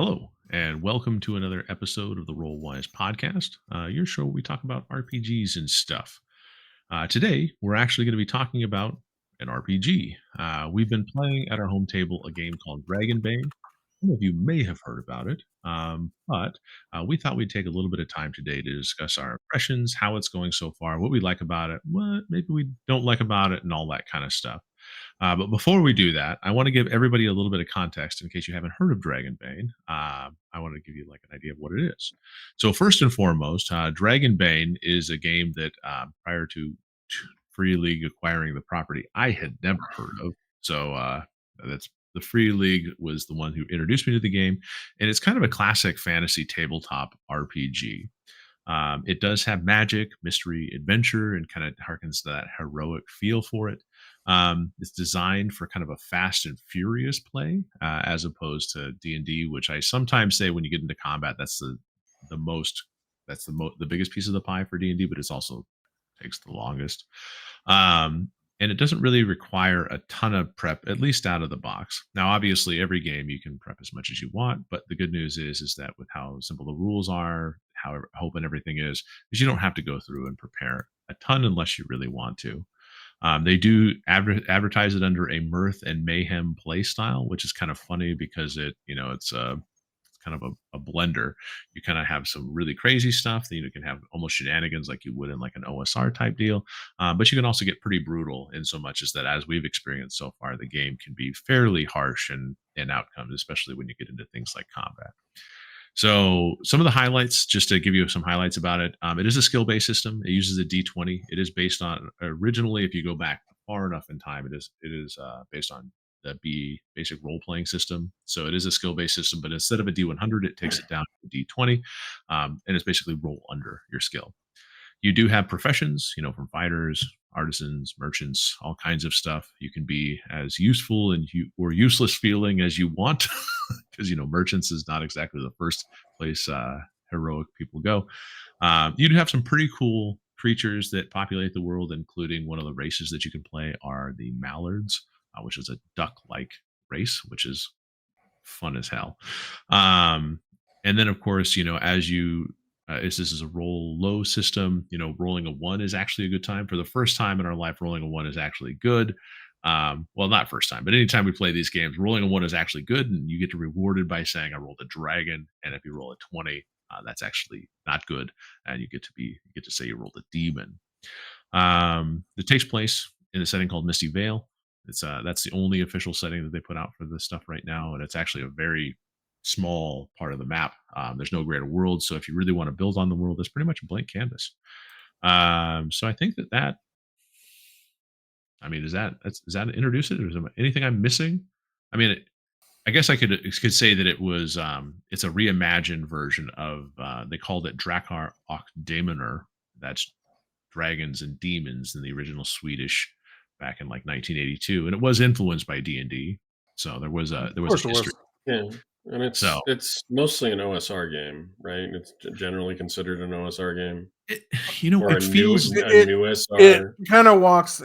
Hello, and welcome to another episode of the Roll podcast, your show where we talk about RPGs and stuff. Today, we're actually going to be talking about an RPG. We've been playing at our home table a game called Dragonbane. Some of you may have heard about it, but we thought we'd take a little bit of time today to discuss our impressions, how it's going so far, what we like about it, what maybe we don't like about it, and all that kind of stuff. But before we do that, I want to give everybody a little bit of context in case you haven't heard of Dragonbane. I want to give you like an idea of what it is. So first and foremost, Dragonbane is a game that prior to Free League acquiring the property, I had never heard of. So that's the Free League was the one who introduced me to the game, and it's kind of a classic fantasy tabletop RPG. It does have magic, mystery, adventure, and kind of harkens to that heroic feel for it. It's designed for kind of a fast and furious play, as opposed to D&D, which I sometimes say when you get into combat, that's the most the biggest piece of the pie for D&D, but it's also takes the longest. And it doesn't really require a ton of prep, at least out of the box. Now, obviously, every game you can prep as much as you want, but the good news is that with how simple the rules are, how open everything is you don't have to go through and prepare a ton unless you really want to. They do advertise it under a mirth and mayhem play style, which is kind of funny because it's kind of a blender. You kind of have some really crazy stuff that you can have almost shenanigans like you would in like an OSR type deal, but you can also get pretty brutal in so much as that, as we've experienced so far, the game can be fairly harsh in outcomes, especially when you get into things like combat. So some of the highlights, just to give you some highlights about it, it is a skill-based system. It uses a D20. It is based on originally, if you go back far enough in time, it is based on the basic role-playing system. So it is a skill-based system, but instead of a D100, it takes it down to a D20, and it's basically roll under your skill. You do have professions, from fighters, artisans, merchants, all kinds of stuff. You can be as useful or useless feeling as you want, because merchants is not exactly the first place heroic people go. You do have some pretty cool creatures that populate the world, including one of the races that you can play are the mallards, which is a duck-like race, which is fun as hell. And then, of course, as you this is a roll low system. Rolling a one is actually a good time. For the first time in our life, rolling a one is actually good. Well, not first time, but anytime we play these games, rolling a one is actually good, and you get rewarded by saying I rolled a dragon. And if you roll a 20, that's actually not good, and you get to say you rolled a demon. It takes place in a setting called Misty Vale. That's the only official setting that they put out for this stuff right now, and it's actually a very small part of the map. There's no greater world, so if you really want to build on the world, it's pretty much a blank canvas. So I think that I mean, is that introduce it, or is there anything I'm missing? I mean, I guess I could say that it's a reimagined version of they called it Drakar och Demoner. That's dragons and demons in the original Swedish back in like 1982, and it was influenced by D&D. So there was a history. Yeah, and it's mostly an OSR game, right? It's generally considered an OSR game. Or It feels a new SR. It kind of walks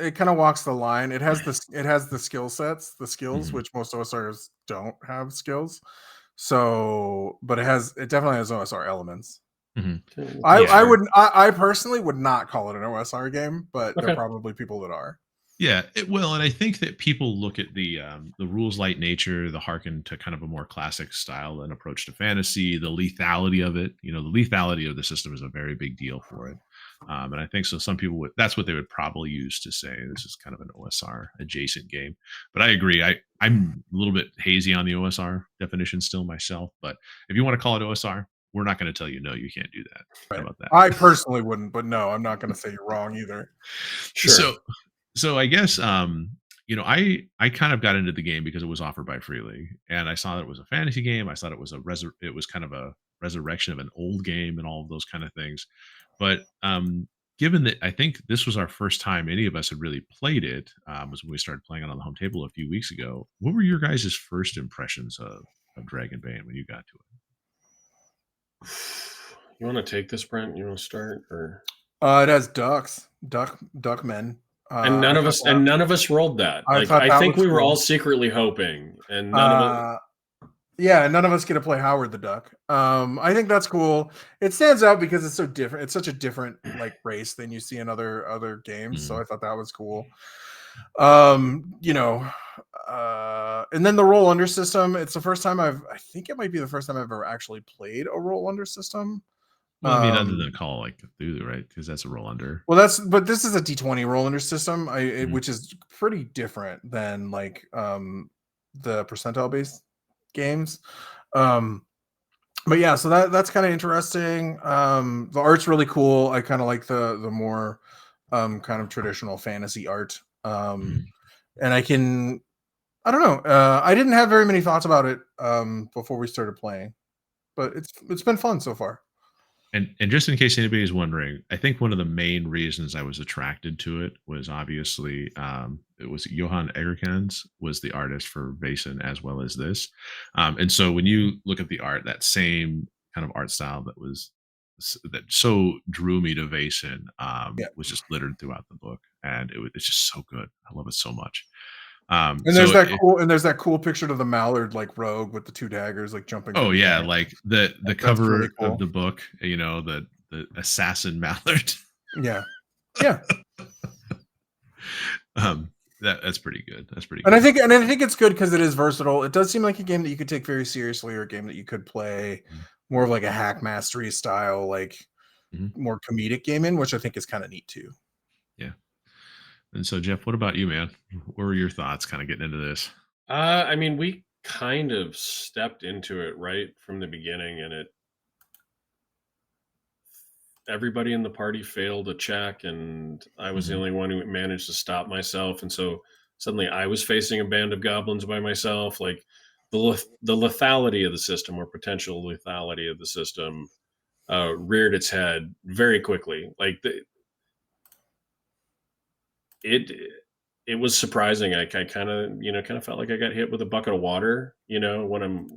the line. It has the skill sets, the skills, which most OSRs don't have skills. So, but it definitely has OSR elements. Mm-hmm. I personally would not call it an OSR game, but there are probably people that are. Yeah, it will, and I think that people look at the rules light nature, the hearken to kind of a more classic style and approach to fantasy, the lethality of it. The lethality of the system is a very big deal for it, and I think so. Some people that's what they would probably use to say this is kind of an OSR adjacent game. But I agree, I'm a little bit hazy on the OSR definition still myself. But if you want to call it OSR, we're not going to tell you no, you can't do that. Right. How about that? I personally wouldn't, but no, I'm not going to say you're wrong either. Sure. So I guess I kind of got into the game because it was offered by Free League, and I saw that it was a fantasy game. I thought it was it was kind of a resurrection of an old game and all of those kind of things. But given that I think this was our first time any of us had really played it, was when we started playing it on the home table a few weeks ago. What were your guys' first impressions of Dragonbane when you got to it? You want to take this, Brent? You want to start, or it has duckmen. And none of us rolled that. I think we were all secretly hoping, and none of Yeah, none of us get to play Howard the Duck. I think that's cool. It stands out because it's so different. It's such a different like race than you see in other games. So I thought that was cool. You know, and then the roll under system. It's the first time I think it might be the first time I've ever actually played a roll under system. Well, I mean, other than a call like Cthulhu, right? Because that's a roll under. Well, but this is a D20 roll under system, which is pretty different than like the percentile based games. But yeah, so that's kind of interesting. The art's really cool. I kind of like the more kind of traditional fantasy art. And I don't know. I didn't have very many thoughts about it before we started playing, but it's been fun so far. And just in case anybody's wondering, I think one of the main reasons I was attracted to it was obviously it was Johan Egerkens was the artist for Vaesen as well as this. And so when you look at the art, that same kind of art style that so drew me to Vaesen was just littered throughout the book, and it's just so good. I love it so much. And there's that cool picture of the mallard like rogue with the two daggers like jumping. Oh yeah, like the cover really cool. Of the book, you know, the assassin mallard. Yeah. That's pretty good. That's pretty good. And I think it's good because it is versatile. It does seem like a game that you could take very seriously, or a game that you could play more of like a hack mastery style, like more comedic game in, which I think is kind of neat too. Yeah. And so, Jeff, what about you, man? What were your thoughts kind of getting into this? I mean, we kind of stepped into it right from the beginning, and everybody in the party failed a check, and I was the only one who managed to stop myself. And so suddenly I was facing a band of goblins by myself. Like the lethality of the system, or potential lethality of the system, reared its head very quickly. Like it was surprising. I kind of felt like I got hit with a bucket of water, when I'm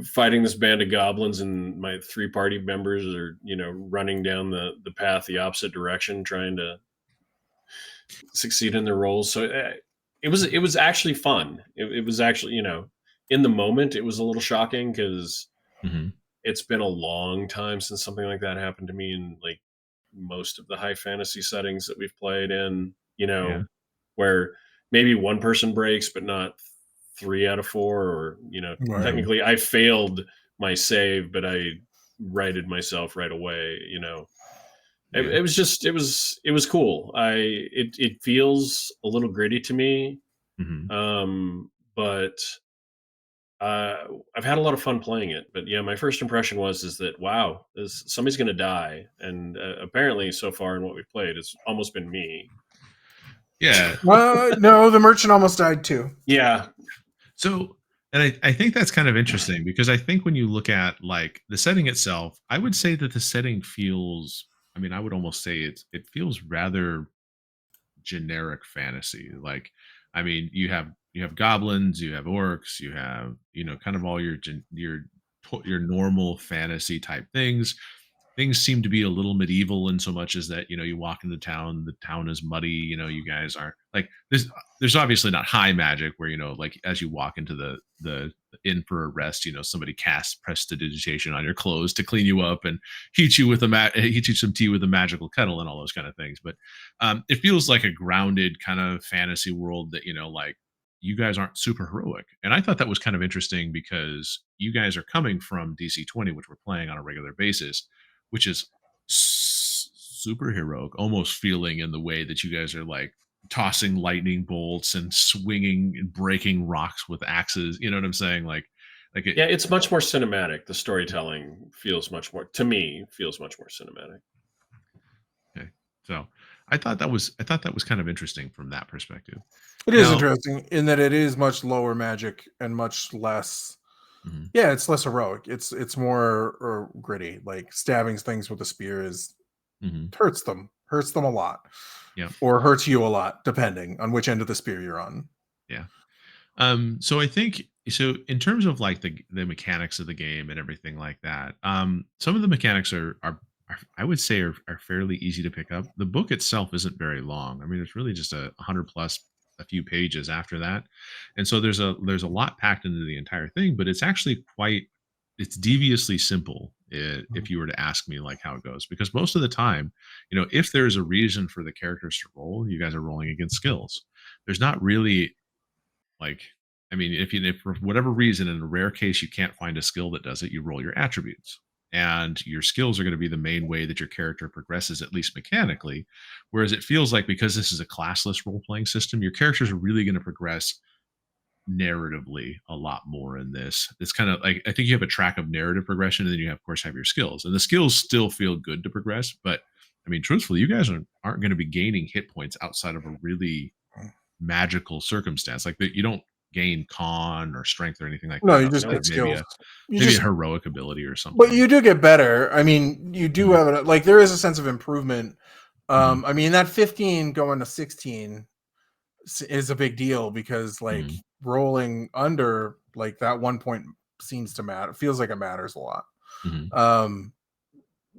fighting this band of goblins and my 3 party members are, running down the path the opposite direction, trying to succeed in their roles. So it was actually fun. It was actually, in the moment, it was a little shocking because it's been a long time since something like that happened to me in like most of the high fantasy settings that we've played in, where maybe one person breaks, but not 3 out of 4, or, technically I failed my save, but I righted myself right away. It was cool. It feels a little gritty to me. But I've had a lot of fun playing it. But yeah, my first impression is that, wow, somebody's going to die. And apparently so far in what we've played, it's almost been me. Yeah. No, the merchant almost died too. Yeah. So, and I think that's kind of interesting, because I think when you look at like the setting itself, I would say that the setting feels, I mean, I would almost say it feels rather generic fantasy. Like, I mean, you have goblins, you have orcs, you have, kind of all your normal fantasy type things. Things seem to be a little medieval in so much as that, you walk into town, the town is muddy, you guys aren't like there's obviously not high magic where, like as you walk into the inn for a rest, somebody casts prestidigitation on your clothes to clean you up and heat you some tea with a magical kettle and all those kind of things. But it feels like a grounded kind of fantasy world that, like you guys aren't super heroic. And I thought that was kind of interesting because you guys are coming from DC 20, which we're playing on a regular basis, which is super heroic, almost feeling in the way that you guys are like tossing lightning bolts and swinging and breaking rocks with axes. You know what I'm saying? Yeah, it's much more cinematic. The storytelling feels much more cinematic. Okay, so I thought that was kind of interesting from that perspective. It is interesting in that it is much lower magic and much less. Yeah, it's less heroic. It's more gritty. Like stabbing things with a spear hurts them a lot. Yeah, or hurts you a lot, depending on which end of the spear you're on. Yeah. So I think in terms of like the mechanics of the game and everything like that, some of the mechanics are I would say are fairly easy to pick up. The book itself isn't very long. I mean, it's really just 100 plus a few pages after that. And so there's a lot packed into the entire thing, but it's actually it's deviously simple, if you were to ask me like how it goes, because most of the time, if there's a reason for the characters to roll, you guys are rolling against skills. There's not really, like, I mean, if for whatever reason, in a rare case, you can't find a skill that does it, you roll your attributes. And your skills are going to be the main way that your character progresses, at least mechanically. Whereas it feels like, because this is a classless role playing system, your characters are really going to progress narratively a lot more in this. It's kind of like, I think you have a track of narrative progression, and then you of course have your skills, and the skills still feel good to progress. But I mean, truthfully, you guys aren't going to be gaining hit points outside of a really magical circumstance, like that. You don't gain con or strength or anything like No, that you just outside get of maybe skills. a heroic ability or something. But you do get better. I mean, you do have it. Like, there is a sense of improvement. I mean, that 15 going to 16 is a big deal, because like rolling under like that 1 point seems to matter. It feels like it matters a lot.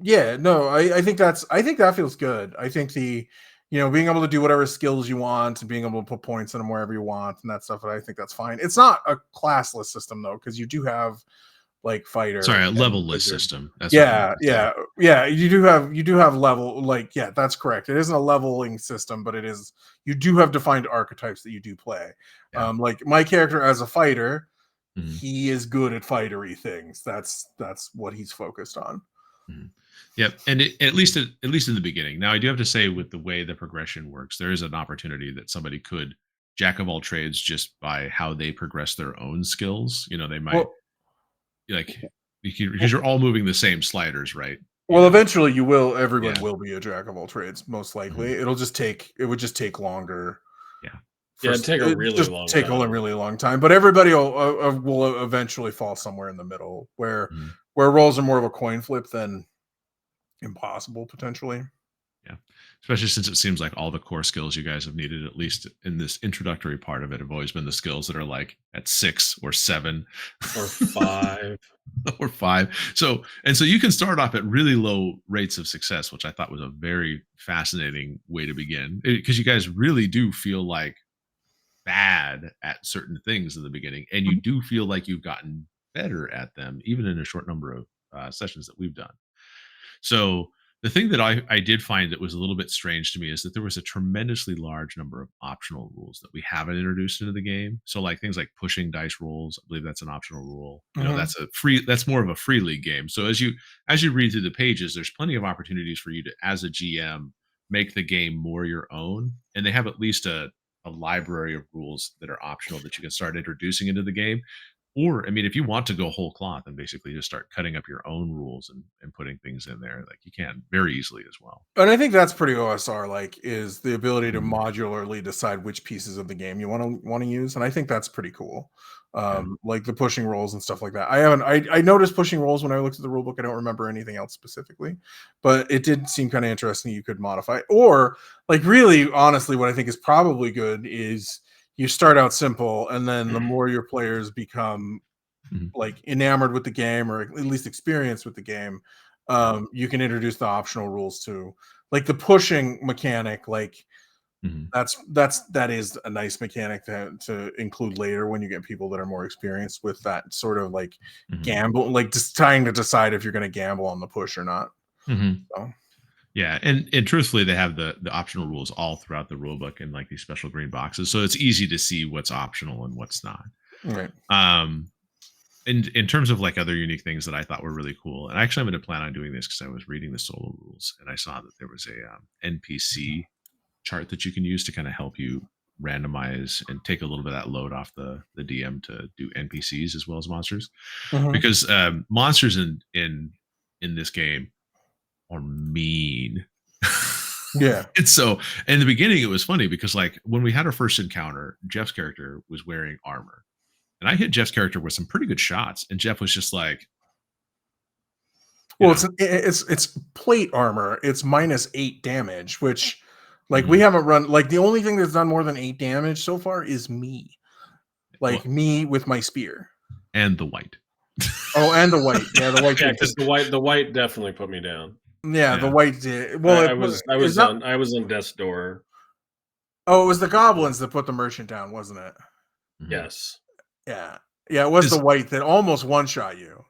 Yeah, no, I think that feels good. I think being able to do whatever skills you want and being able to put points in them wherever you want and that stuff, I think that's fine. It's not a classless system though, because you do have like fighter. Sorry, a level-less system. That's yeah. You do have level, like, yeah, that's correct. It isn't a leveling system, but you do have defined archetypes that you do play. Yeah. Like my character as a fighter, he is good at fightery things. That's what he's focused on. Yep, and at least in the beginning. Now, I do have to say, with the way the progression works, there is an opportunity that somebody could jack of all trades just by how they progress their own skills. They might because you're all moving the same sliders, right? Well, eventually everyone will be a jack of all trades, most likely. It would just take longer. It'd take a really long time. But everybody will eventually fall somewhere in the middle, where roles are more of a coin flip than impossible, potentially. Yeah, especially since it seems like all the core skills you guys have needed, at least in this introductory part of it, have always been the skills that are like at 6 or 7 or 5 or 5. So you can start off at really low rates of success, which I thought was a very fascinating way to begin, because you guys really do feel like bad at certain things in the beginning, and you do feel like you've gotten better at them, even in a short number of sessions that we've done. So the thing that I did find that was a little bit strange to me is that there was a tremendously large number of optional rules that we haven't introduced into the game. So like things like pushing dice rolls, I believe that's an optional rule. That's more of a free league game. So as you read through the pages, there's plenty of opportunities for you to, as a GM, make the game more your own. And they have at least a library of rules that are optional that you can start introducing into the game. Or, I mean, if you want to go whole cloth and basically just start cutting up your own rules and putting things in there, like, you can very easily as well. And I think that's pretty OSR like, is the ability to modularly decide which pieces of the game you want to use. And I think that's pretty cool. Like the pushing rolls and stuff like that. I noticed pushing rolls when I looked at the rule book. I don't remember anything else specifically, but it did seem kind of interesting. You could modify, or like, really, honestly, what I think is probably good is you start out simple, and then the more your players become like enamored with the game, or at least experienced with the game, you can introduce the optional rules too, like the pushing mechanic. Like that is a nice mechanic to include later when you get people that are more experienced with that sort of like gamble, like just trying to decide if you're going to gamble on the push or not. So. Yeah, and truthfully, they have the optional rules all throughout the rule book in like these special green boxes, so it's easy to see what's optional and what's not. Right. In terms of like other unique things that I thought were really cool, and actually I'm going to plan on doing this because I was reading the solo rules and I saw that there was a NPC chart that you can use to kind of help you randomize and take a little bit of that load off the DM to do NPCs as well as monsters, because monsters in this game are mean. Yeah. And so in the beginning it was funny because like when we had our first encounter, Jeff's character was wearing armor, and I hit Jeff's character with some pretty good shots, and Jeff was just like, well, it's plate armor. It's -8 damage, which like we haven't run, like the only thing that's done more than 8 damage so far is me. Like me with my spear. And the white. Oh, and the white. Yeah, the white. Yeah, because the white definitely put me down. Yeah, the white did. Well, I was on death's door. Oh, it was the goblins that put the merchant down, wasn't it? Mhm. Yes. Yeah. Yeah, it was the white that almost one-shot you.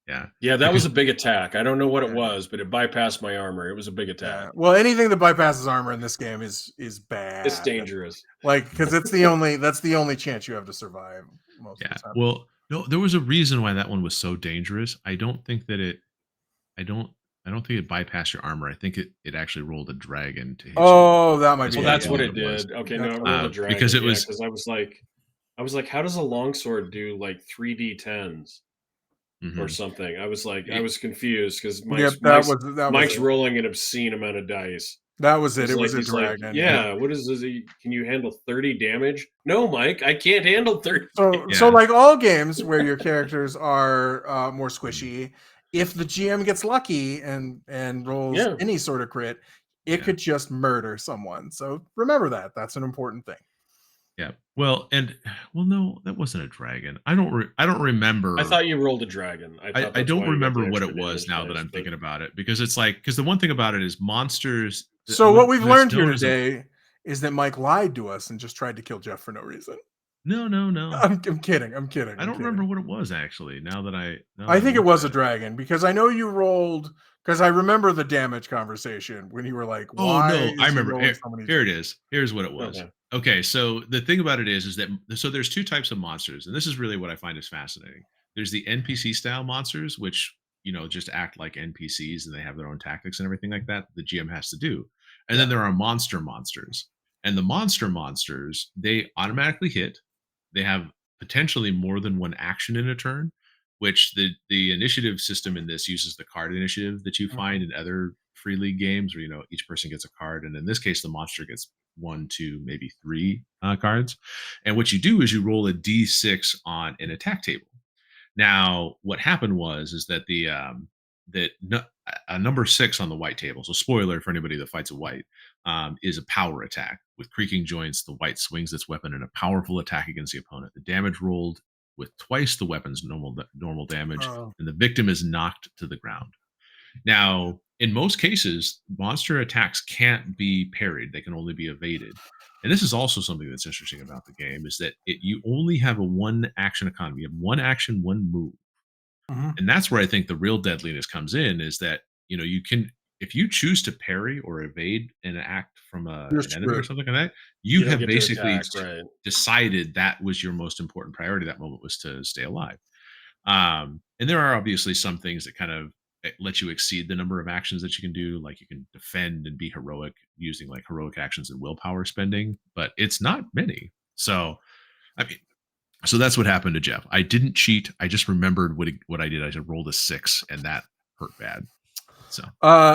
Yeah. Yeah, that was a big attack. I don't know what it Yeah. was, but it bypassed my armor. It was a big attack. Yeah. Well, anything that bypasses armor in this game is bad. It's dangerous. Like, because that's the only chance you have to survive most of Yeah. the time. Well, no, there was a reason why that one was so dangerous. I don't think it bypassed your armor. I think it actually rolled a dragon to hit you. Oh, that might That's be. Well, it, that's yeah. what it was. did. Okay, That's no, it what rolled it a dragon. because it was because I was like, how does a longsword do like 3d10s or Mhm. something? I was like, I It- was confused because Yep, Mike's that was it. rolling an obscene amount of dice. That was it. He's It like, was a dragon. yeah, what is this? Can you handle 30 damage? No, Mike, I can't handle 30. So Yeah. like all games where your characters are more squishy, if the GM gets lucky and rolls Yeah. any sort of crit, it could just murder someone. So remember that. That's an important thing. Yeah. Well, no, that wasn't a dragon. I don't remember. I thought you rolled a dragon. I thought I that's don't why you got remember the what extra it was damage now dice, that I'm but- thinking about it, because it's like, because the one thing about it is monsters. So what we've it's learned here known as today is that Mike lied to us and just tried to kill Jeff for no reason. No. I'm kidding. I don't remember what it was actually. Now that I think it look was at a dragon because I know you rolled. Because I remember the damage conversation when you were like, Oh "Why no, is I he remember. rolling so many?" Here it is. Here's what it was. Okay. Okay, so the thing about it is that so there's two types of monsters, and this is really what I find is fascinating. There's the NPC style monsters, which just act like NPCs and they have their own tactics and everything like that. The GM has to do, and then there are monsters, and the monsters they automatically hit. They have potentially more than one action in a turn, which the initiative system in this uses the card initiative that you find in other free league games where each person gets a card, and in this case the monster gets 1, 2, maybe 3 cards. And what you do is you roll a d6 on an attack table. Now what happened was is that a number 6 on the white table, so spoiler for anybody that fights a white, is a power attack with creaking joints. The white swings its weapon in a powerful attack against the opponent. The damage rolled with twice the weapon's normal damage, and the victim is knocked to the ground. Now, in most cases, monster attacks can't be parried; they can only be evaded. And this is also something that's interesting about the game is that you only have a one action economy. You have one action, one move, and that's where I think the real deadliness comes in. Is that you can, if you choose to parry or evade an act from an enemy or something like that, you don't have get to basically attack, right. decided that was your most important priority. That moment was to stay alive. And there are obviously some things that kind of let you exceed the number of actions that you can do, like you can defend and be heroic using like heroic actions and willpower spending, but it's not many. So I mean, so that's what happened to Jeff. I didn't cheat. I just remembered what I did. I just rolled a 6, and that hurt bad. So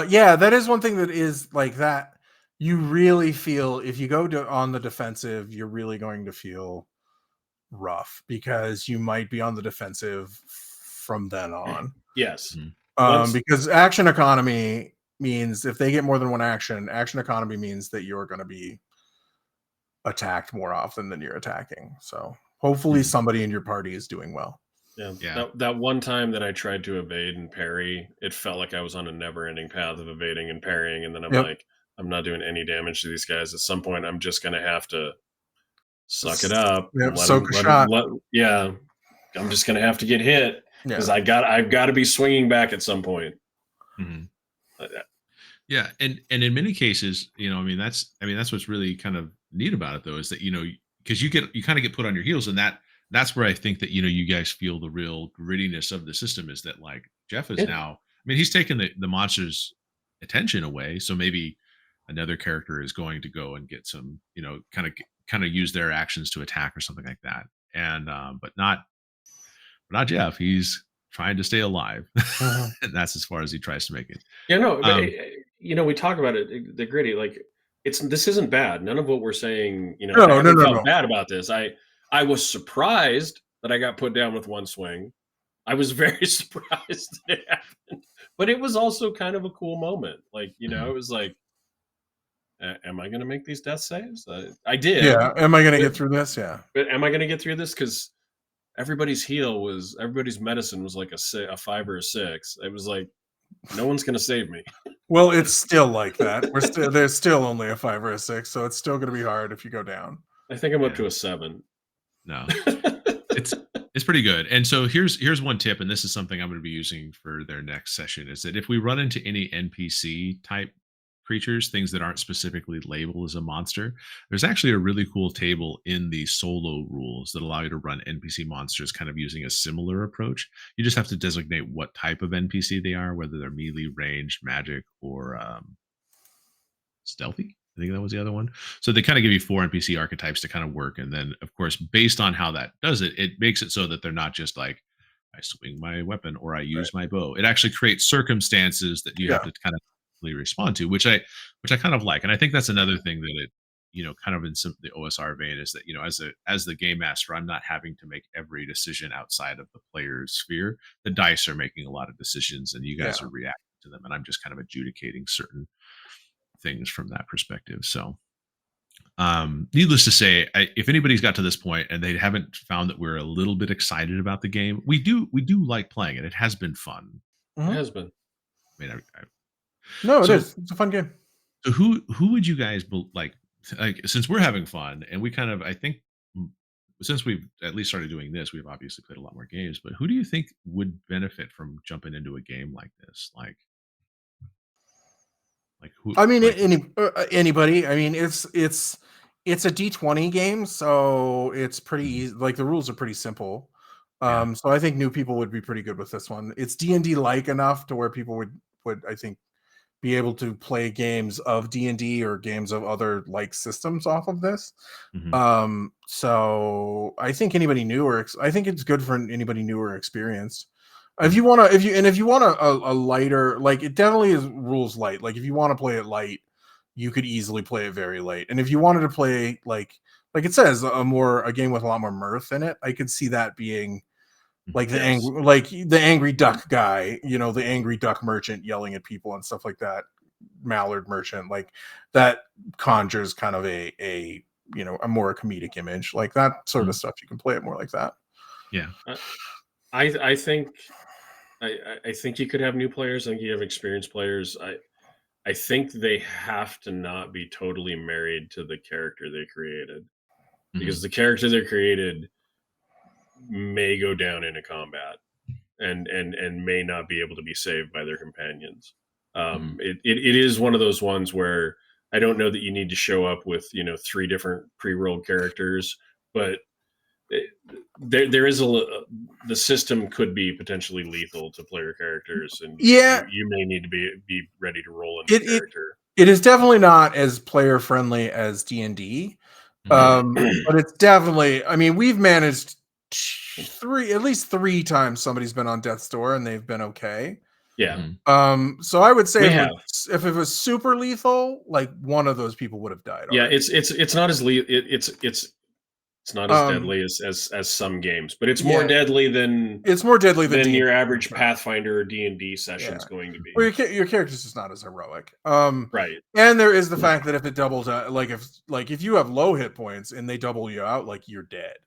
yeah, that is one thing that is like that. You really feel if you go on the defensive, you're really going to feel rough because you might be on the defensive from then on. Yes. Because action economy means if they get more than one action economy means that you're going to be attacked more often than you're attacking. So hopefully somebody in your party is doing well. Yeah. That one time that I tried to evade and parry, it felt like I was on a never-ending path of evading and parrying, and then I'm like, I'm not doing any damage to these guys. At some point, I'm just going to have to suck it up. Soak a shot. I'm just going to have to get hit because I've got to be swinging back at some point. Yeah, and in many cases, that's what's really kind of neat about it, though, is that because you kind of get put on your heels, and that's where I think that you guys feel the real grittiness of the system is that like Jeff is now. I mean, he's taken the monster's attention away, so maybe another character is going to go and get some, kind of use their actions to attack or something like that, and but not Jeff. He's trying to stay alive, and that's as far as he tries to make it. Yeah, no, but we talk about it, the gritty, like this isn't bad. None of what we're saying, I felt bad about this. I was surprised that I got put down with one swing. I was very surprised that it happened, but it was also kind of a cool moment. Like, it was like, am I going to make these death saves? I did. Yeah. Am I going to get through this? Yeah. But am I going to get through this? Because everybody's medicine was like a 5 or a 6. It was like, no one's going to save me. Well, it's still like that. There's still only a 5 or a 6, so it's still going to be hard if you go down. I think I'm up Yeah. to a 7. No, it's pretty good. And so here's one tip, and this is something I'm going to be using for their next session, is that if we run into any NPC type creatures, things that aren't specifically labeled as a monster, there's actually a really cool table in the solo rules that allow you to run NPC monsters kind of using a similar approach. You just have to designate what type of NPC they are, whether they're melee, ranged, magic, or stealthy. I think that was the other one. So they kind of give you 4 NPC archetypes to kind of work. And then, of course, based on how that does it, it makes it so that they're not just like, I swing my weapon or I use my bow. It actually creates circumstances that you have Yeah. to kind of respond to, which I kind of like. And I think that's another thing that it, kind of in the OSR vein is that, as the game master, I'm not having to make every decision outside of the player's sphere. The dice are making a lot of decisions and you guys Yeah. are reacting to them. And I'm just kind of adjudicating certain things from that perspective. So needless to say, if anybody's got to this point and they haven't found that we're a little bit excited about the game, we do like playing it. It has been fun. It has been. I mean, No, it so, is. It's a fun game. So who would you guys like since we're having fun and we kind of, I think, since we've at least started doing this, we've obviously played a lot more games, but who do you think would benefit from jumping into a game like this? Like who? I mean, Like, anybody. I mean, it's a D20 game, so it's pretty easy. Like the rules are pretty simple. Yeah. So I think new people would be pretty good with this one. It's D&D like enough to where people would I think be able to play games of D&D or games of other like systems off of this. mhm, So I think anybody new or I think it's good for anybody new or experienced. If yeah, you want to, if you want a lighter, like it definitely is rules light. Like if you want to play it light, you could easily play it very light. And if you wanted to play like it says a game with a lot more mirth in it, I could see that being like Yes. the angry duck guy, the angry duck merchant yelling at people and stuff like that. Mallard merchant, like that conjures kind of a more comedic image, like that sort of mhm, stuff. You can play it more like that. yeah. I think I think you could have new players. I think you have experienced players. I think they have to not be totally married to the character they created, because Mhm, the character they created may go down in a combat and may not be able to be saved by their companions. mhm, It is one of those ones where I don't know that you need to show up with 3 different pre-rolled characters, but it, there is the system could be potentially lethal to player characters, and Yeah, you may need to be ready to roll a new it it character. it is definitely not as player friendly as D&D. mhm, But it's definitely, I mean, we've managed at least 3 times somebody's been on death's door and they've been okay. Yeah, mhm. So I would say we have. if it was super lethal, like one of those people would have died Yeah, already. it's not as it's not as Um, deadly as some games, but it's more yeah, deadly than it's more deadly than D&D. your average Sure. Pathfinder or D&D Yeah. session's going to be. Well, your character's just not as heroic. Right. And there is the fact that if it doubles out, if you have low hit points and they double you out, like you're dead.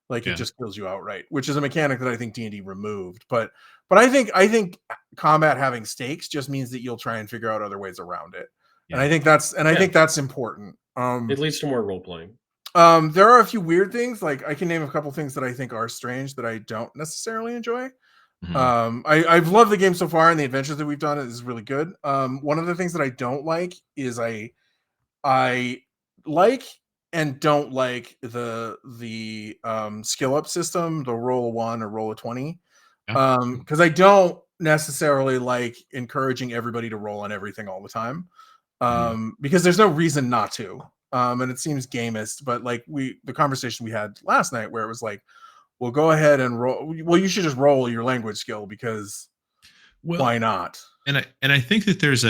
Like it Yeah, just kills you outright, which is a mechanic that I think D&D removed. But I think combat having stakes just means that you'll try and figure out other ways around it. And yeah. I think that's important. It leads to more role playing. There are a few weird things. Like I can name a couple things that I think are strange that I don't necessarily enjoy. Mhm, I've loved the game so far, and the adventures that we've done is really good. One of the things that I don't like is I like and don't like the skill up system, the roll a 1 or roll a 20. yeah, Because I don't necessarily like encouraging everybody to roll on everything all the time. mhm. Because there's no reason not to. And it seems gamist, but like the conversation we had last night where it was like, well, go ahead and roll. Well, you should just roll your language skill because Well, why not? and I think that there's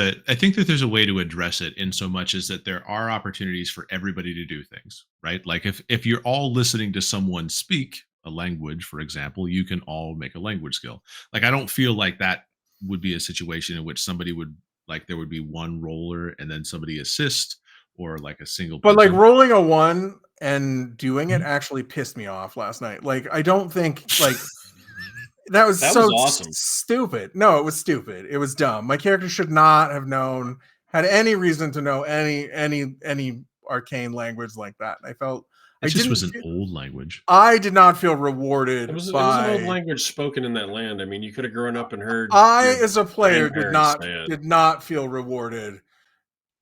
a way to address it in so much as that there are opportunities for everybody to do things, right? Like if you're all listening to someone speak a language, for example, you can all make a language skill. Like I don't feel like that would be a situation in which somebody would like there would be one roller and then somebody assist or like a single But like person. rolling a 1 and doing it Mhm. actually pissed me off last night. Like I don't think like That was That so was awesome. stupid. No, it was stupid. It was dumb. My character should not have had any reason to know any arcane language like that. I felt It just was an old language. I did not feel rewarded It was an old by. language spoken in that land. I mean, you could have grown up and heard I, your as a player, grandparents say it. did not feel rewarded.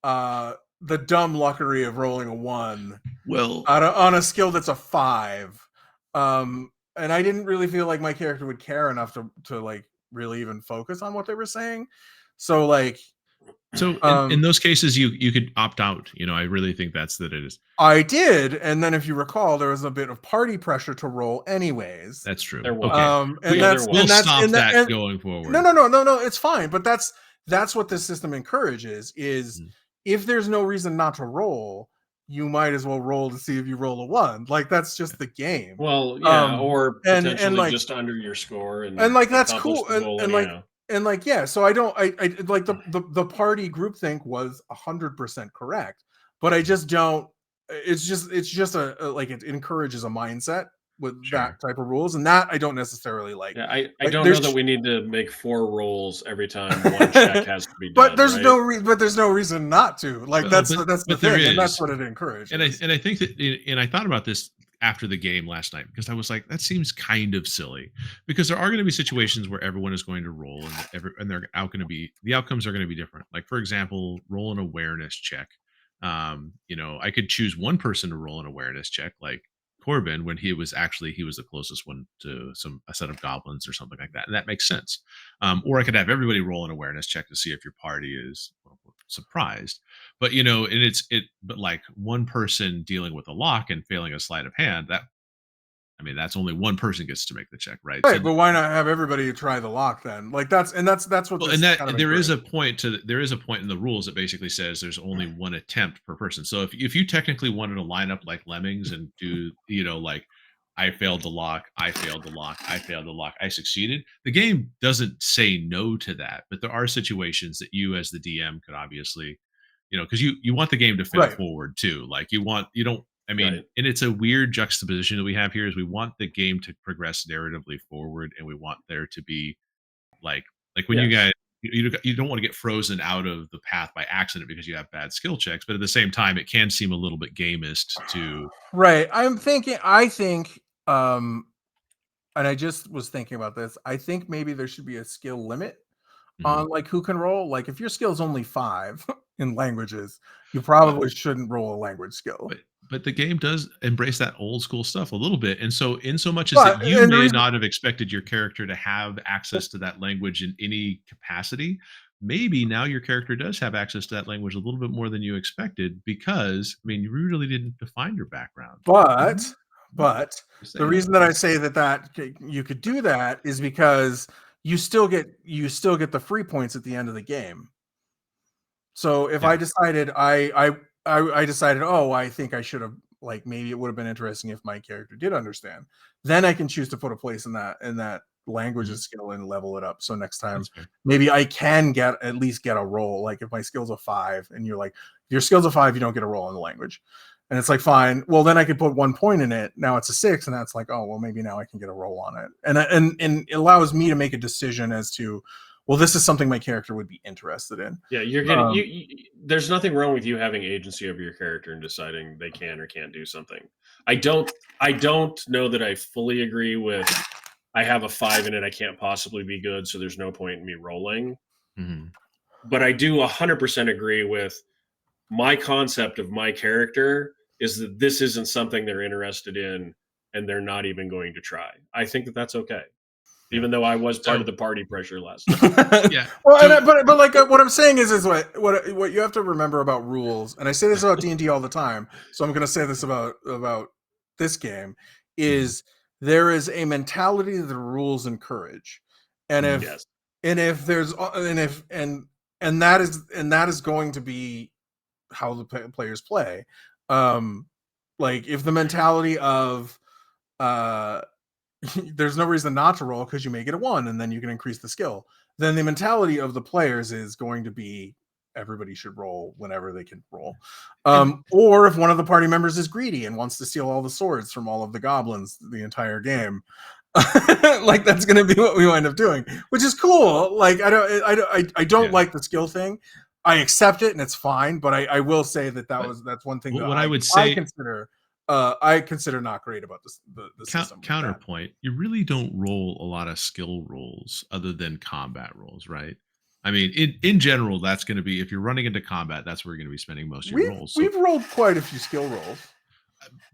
The dumb luckery of rolling a 1 Well, on a skill that's a 5. And I didn't really feel like my character would care enough to like really even focus on what they were saying. So like, so in those cases, you could opt out. I really think that's that it is. I did, and then if you recall, there was a bit of party pressure to roll, anyways. That's true. There was. Okay, and we'll stop that going forward. No, it's fine. But that's what this system encourages is if there's no reason not to roll, you might as well roll to see if you roll a 1. Like that's just the game. Well, yeah, or potentially and like, just under your score, and like that's cool. And like yeah, so I like the party groupthink was 100% correct, but I just don't. It's just a like it encourages a mindset with that type of rules, and that I don't necessarily like. Yeah, I don't know that we need to make 4 rolls every time one check has to be done. But there's no reason not to. Like that's the thing, and that's what it encourages. And I think that, and I thought about this after the game last night because I was like, that seems kind of silly because there are going to be situations where everyone is going to roll and they're the outcomes are going to be different. Like for example, roll an awareness check. I could choose one person to roll an awareness check, like Corbin, when he was the closest one to a set of goblins or something like that, and that makes sense. Or I could have everybody roll an awareness check to see if your party is surprised. But but like one person dealing with a lock and failing a sleight of hand, that's only one person gets to make the check, right? Right, but why not have everybody try the lock then? Like that's what. Well, and that there is a point in the rules that basically says there's only one attempt per person. So if you technically wanted to line up like lemmings and do like I failed the lock, I failed the lock, I failed the lock, I succeeded, the game doesn't say no to that. But there are situations that you as the DM could obviously, because you want the game to fail forward too. Like you don't. And it's a weird juxtaposition that we have here is we want the game to progress narratively forward, and we want there to be like when you guys you don't want to get frozen out of the path by accident because you have bad skill checks, but at the same time it can seem a little bit gamist to I think and I just was thinking about this. I think maybe there should be a skill limit on like who can roll. Like if your skill is only 5 in languages, you probably shouldn't roll a language skill. But the game does embrace that old school stuff a little bit. And so in so much as that you may not have expected your character to have access to that language in any capacity, maybe now your character does have access to that language a little bit more than you expected because, you really didn't define your background. But the reason that I say that you could do that is because you still get the free points at the end of the game. So if I decided I decided, I think I should have, like, maybe it would have been interesting if my character did understand. Then I can choose to put a place in that languages skill and level it up. So next time, maybe I can at least get a roll. Like if my skill's a 5 and you're like, if your skill's a 5, you don't get a roll in the language. And it's like, fine. Well, then I could put 1 point in it. Now it's a 6. And that's like, maybe now I can get a roll on it. And it allows me to make a decision as to, well, this is something my character would be interested in. Yeah, you're getting there's nothing wrong with you having agency over your character and deciding they can or can't do something. I don't know that I fully agree with I have a 5 in it, I can't possibly be good, so there's no point in me rolling. But I do 100% agree with my concept of my character is that this isn't something they're interested in and they're not even going to try. I think that that's okay. Even though I was part of the party pressure last night. Yeah. Well, but like what I'm saying is what you have to remember about rules, and I say this about D&D all the time, so I'm going to say this about this game, is there is a mentality that the rules encourage, and if that is going to be how the players play. Like if the mentality of there's no reason not to roll because you may get a 1 and then you can increase the skill. Then the mentality of the players is going to be everybody should roll whenever they can roll. Or if one of the party members is greedy and wants to steal all the swords from all of the goblins the entire game, Like that's going to be what we wind up doing, which is cool. Like I don't like the skill thing. I accept it and it's fine, but I will say that's one thing that what I would say I consider not great about the system. Counterpoint, you really don't roll a lot of skill rolls other than combat rolls, right? I mean, in general, that's going to be, if you're running into combat, that's where you're going to be spending most of your rolls. We've rolled quite a few skill rolls.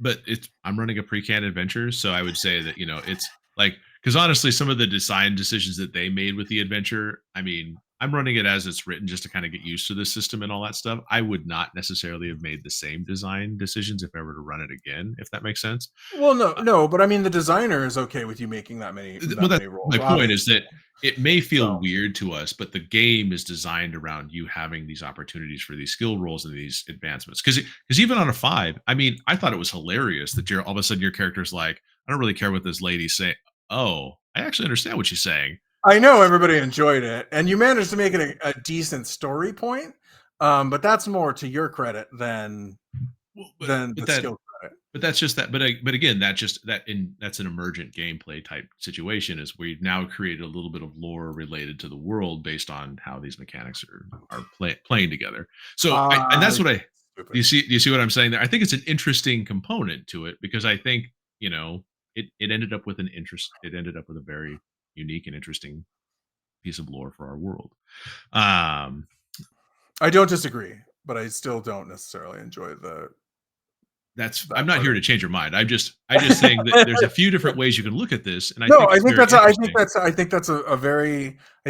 But I'm running a pre-canned adventure, so I would say that, it's like, because honestly, some of the design decisions that they made with the adventure, I mean, I'm running it as it's written just to kind of get used to the system and all that stuff. I would not necessarily have made the same design decisions if I were to run it again, if that makes sense. Well, no, but I mean, the designer is okay with you making that many rolls. My point is that it may feel weird to us, but the game is designed around you having these opportunities for these skill rolls and these advancements. Because even on a 5, I mean, I thought it was hilarious that all of a sudden your character's like, I don't really care what this lady's saying. Oh, I actually understand what she's saying. I know everybody enjoyed it, and you managed to make it a decent story point. But that's more to your credit than the skill credit. But that's just that. But again, that's an emergent gameplay type situation. Is we've now created a little bit of lore related to the world based on how these mechanics are playing together. So, and that's what do you see what I'm saying there? I think it's an interesting component to it, because I think it ended up with an interest. It ended up with a very unique and interesting piece of lore for our world. I don't disagree, but I still don't necessarily enjoy I'm not here to change your mind. I'm just saying that there's a few different ways you can look at this, and I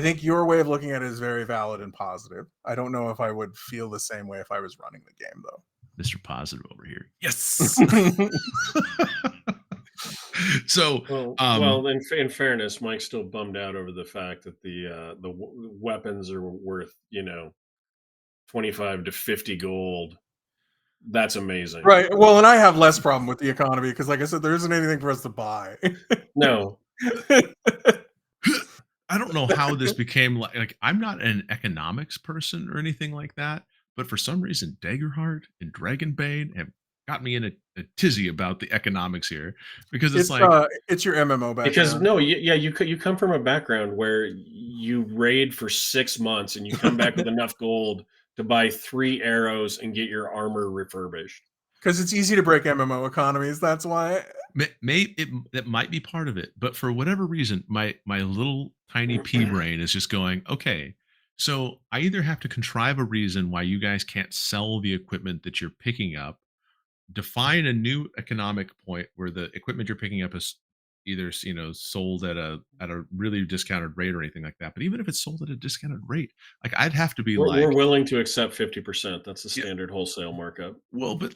think your way of looking at it is very valid and positive. I don't know if I would feel the same way if I was running the game, though. Mr. Positive over here. Yes. So, well, in fairness, Mike's still bummed out over the fact that the weapons are worth 25 to 50 gold. That's amazing, right? Well, and I have less problem with the economy because, like I said, there isn't anything for us to buy. No. I don't know how this became like I'm not an economics person or anything like that, but for some reason, Daggerheart and Dragonbane have got me in a tizzy about the economics here, because it's like it's your MMO background. Because you come from a background where you raid for 6 months and you come back with enough gold to buy 3 arrows and get your armor refurbished. Because it's easy to break MMO economies. That's why. That might be part of it, but for whatever reason, my little tiny pea brain is just going, okay, so I either have to contrive a reason why you guys can't sell the equipment that you're picking up, define a new economic point where the equipment you're picking up is either sold at a really discounted rate or anything like that. But even if it's sold at a discounted rate, like I'd have to be we're willing to accept 50%. That's the standard wholesale markup. Well, but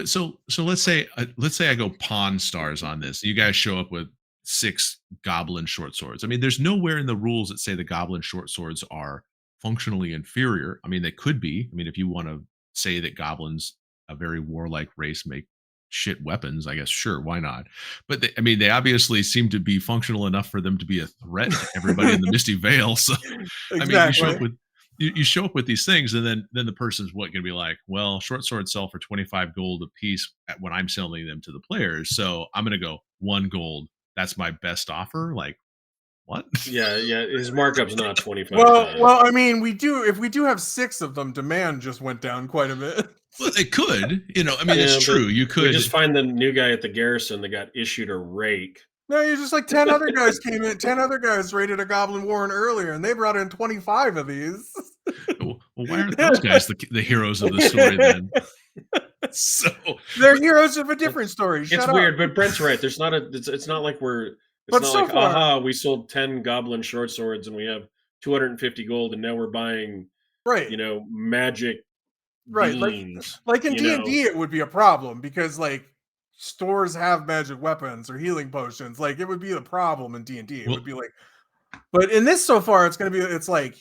so let's say I go Pawn Stars on this. You guys show up with 6 goblin short swords. I mean, there's nowhere in the rules that say the goblin short swords are functionally inferior. I mean, they could be. I mean, if you want to say that goblins, a very warlike race, make shit weapons, I guess, sure, why not? But they obviously seem to be functional enough for them to be a threat to everybody in the Misty Vale. So exactly. I mean, you show up with these things, and then the person's going to be like, well, short swords sell for 25 gold a piece when I'm selling them to the players, so I'm going to go 1 gold. That's my best offer. Like, what? Yeah. His markup's not 25. Well, I mean, if we do have 6 of them, demand just went down quite a bit. Well, it could, I mean, it's true. You could just find the new guy at the garrison that got issued a rake. No, you're just like 10 other guys came in. 10 other guys raided a Goblin Warren earlier, and they brought in 25 of these. Well, why aren't those guys the heroes of the story then? So they're heroes of a different story. It's weird, but Brent's right. There's not it's not like we sold 10 goblin short swords and we have 250 gold, and now we're buying magic. Right, like in D&D, it would be a problem because like stores have magic weapons or healing potions. Like it would be a problem in D&D. It would be like, but in this so far, it's like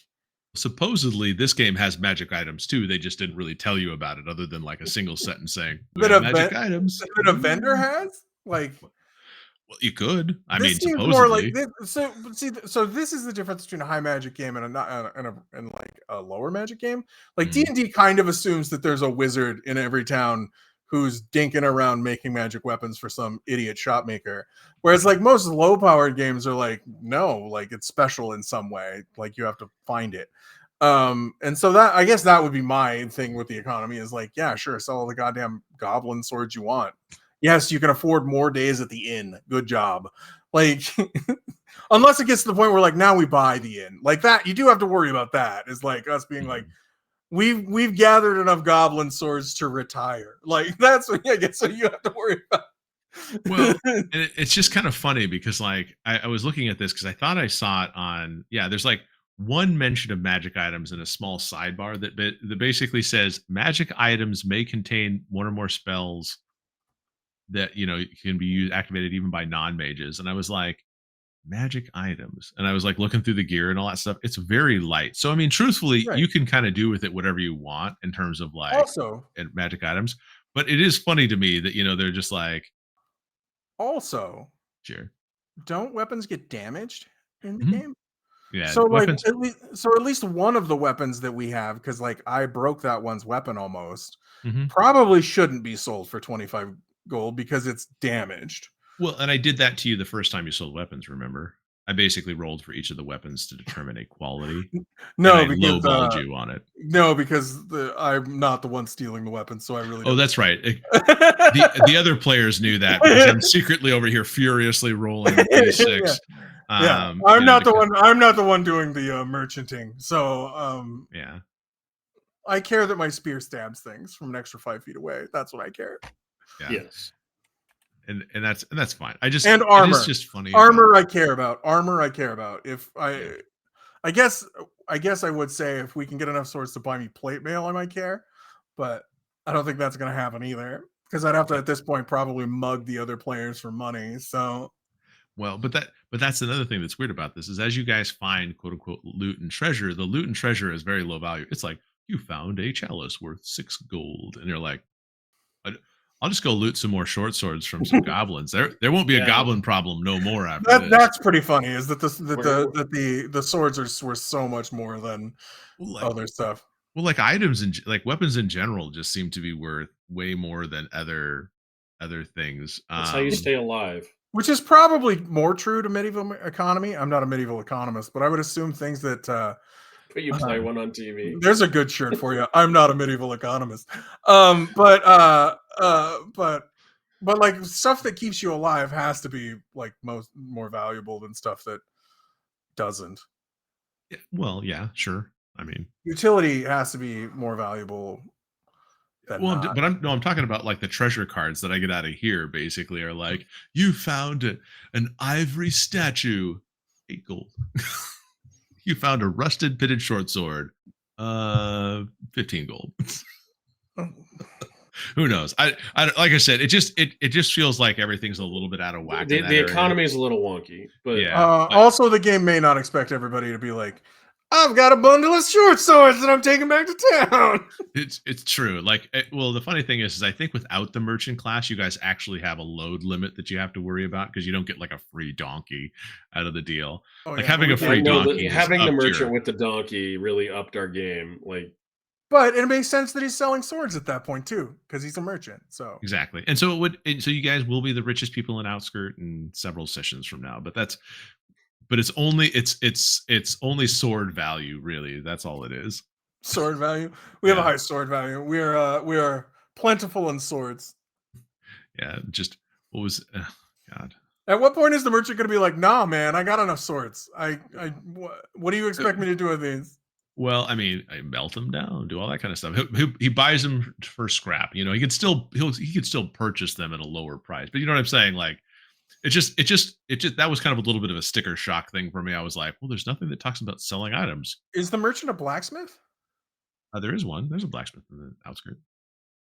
supposedly this game has magic items too. They just didn't really tell you about it, other than like a single sentence saying magic items that a vendor has. Like, well, you could. I mean, supposedly. More like so this is the difference between a high magic game and a lower magic game. Like D&D kind of assumes that there's a wizard in every town who's dinking around making magic weapons for some idiot shop maker. Whereas like most low powered games are like, no, like it's special in some way. Like you have to find it. And so that, I guess that would be my thing with the economy is like, yeah, sure, sell all the goddamn goblin swords you want. Yes, you can afford more days at the inn. Good job. Like, unless it gets to the point where like now we buy the inn. Like that, you do have to worry about that. Is like us being like, we've gathered enough goblin swords to retire. Like that's what I guess so you have to worry about. Well, and it's just kind of funny because like I was looking at this because I thought I saw it on there's like one mention of magic items in a small sidebar that basically says magic items may contain one or more spells that can be used activated even by non-mages. And I was like, magic items, and I was like looking through the gear and all that stuff. It's very light, so I mean truthfully Right. you can kind of do with it whatever you want in terms of like Also, and magic items, but it is funny to me that they're just like also, sure don't weapons get damaged in the Mhm. game? Yeah, So like weapons. at least one of the weapons that we have, because like I broke that one's weapon almost, Mhm. probably shouldn't be sold for 25 gold because it's damaged. Well, and I did that to you the first time you sold weapons, remember? I basically rolled for each of the weapons to determine a quality, and No, I because lowballed you on it. I'm not the one stealing the weapon, so I really Oh, don't. that's right. The other players knew that because I'm secretly over here furiously rolling a Yeah. d6. Yeah, I'm not the Because one. I'm not the one doing the merchanting. So yeah. I care that my spear stabs things from an extra 5 feet away. That's what I care. Yeah. Yes. And that's fine. I just And it armor. is just funny. Armor I care about. Armor I care about. If Yeah. I guess I would say if we can get enough swords to buy me plate mail, I might care. But I don't think that's gonna happen either. Because I'd have to at this point probably mug the other players for money. So Well, but that's another thing that's weird about this is as you guys find quote unquote loot and treasure, the loot and treasure is very low value. It's like you found a chalice worth 6 gold, and you're like, I'll just go loot some more short swords from some goblins. There won't be a Yeah. goblin problem no more after this. that's pretty funny. Is that We're- the swords were so much more than Well, other stuff. like items and like weapons in general just seem to be worth way more than other things. That's how you stay alive. Which is probably more true to medieval economy. I'm not a medieval economist, but I would assume things that But you play one on TV. there's a good shirt for you. I'm not a medieval economist. But like stuff that keeps you alive has to be like more valuable than stuff that doesn't. Well, yeah, sure. I mean, Utility has to be more valuable. well, I'm talking about like the treasure cards that I get out of here. Basically, are like you found an ivory statue, 8 gold. You found a rusted pitted short sword, 15 gold. Who knows? I like I said, it just feels like everything's a little bit out of whack. The economy is a little wonky, but yeah. Also, the game may not expect everybody to be like, I've got a bundle of short swords that I'm taking back to town. It's true. Like, well, the funny thing is I think without the merchant class, you guys actually have a load limit that you have to worry about because you don't get like a free donkey out of the deal. Having a free donkey, having the merchant with the donkey really upped our game. Like, but it makes sense that he's selling swords at that point too, because he's a merchant. So exactly, and so so you guys will be the richest people in Outskirt in several sessions from now. But it's only sword value, really. That's all it is. Sword value. We have a high sword value. We are plentiful in swords. Yeah, just what was God. At what point is the merchant going to be like, "Nah, man, I got enough swords. What do you expect me to do with these?" Well, I mean, I melt them down, do all that kind of stuff. He buys them for scrap. He could still purchase them at a lower price. But you know what I'm saying? Like, it just that was kind of a little bit of a sticker shock thing for me. I was like, well, there's nothing that talks about selling items. Is the merchant a blacksmith? There is one. There's a blacksmith in the outskirts.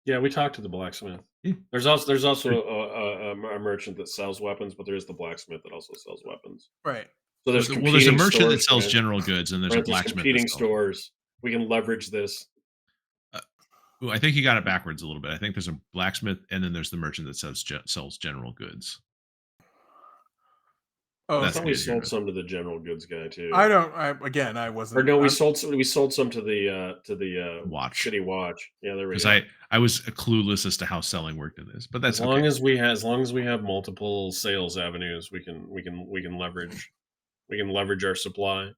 Yeah, we talked to the blacksmith. Yeah. There's also a merchant that sells weapons, but there is the blacksmith that also sells weapons. Right. So there's a merchant that sells general goods, and there's a blacksmith. Competing stores. We can leverage this. I think you got it backwards a little bit. I think there's a blacksmith, and then there's the merchant that sells general goods. Oh, I That's thought the we idea of sold it. some to the general goods guy I too. don't. I Or wasn't. no, we sold some to the Watch, City Watch. Yeah, there we because go. I was clueless as to how selling worked in this, but that's okay. As long as we have multiple sales avenues, we can leverage our supply.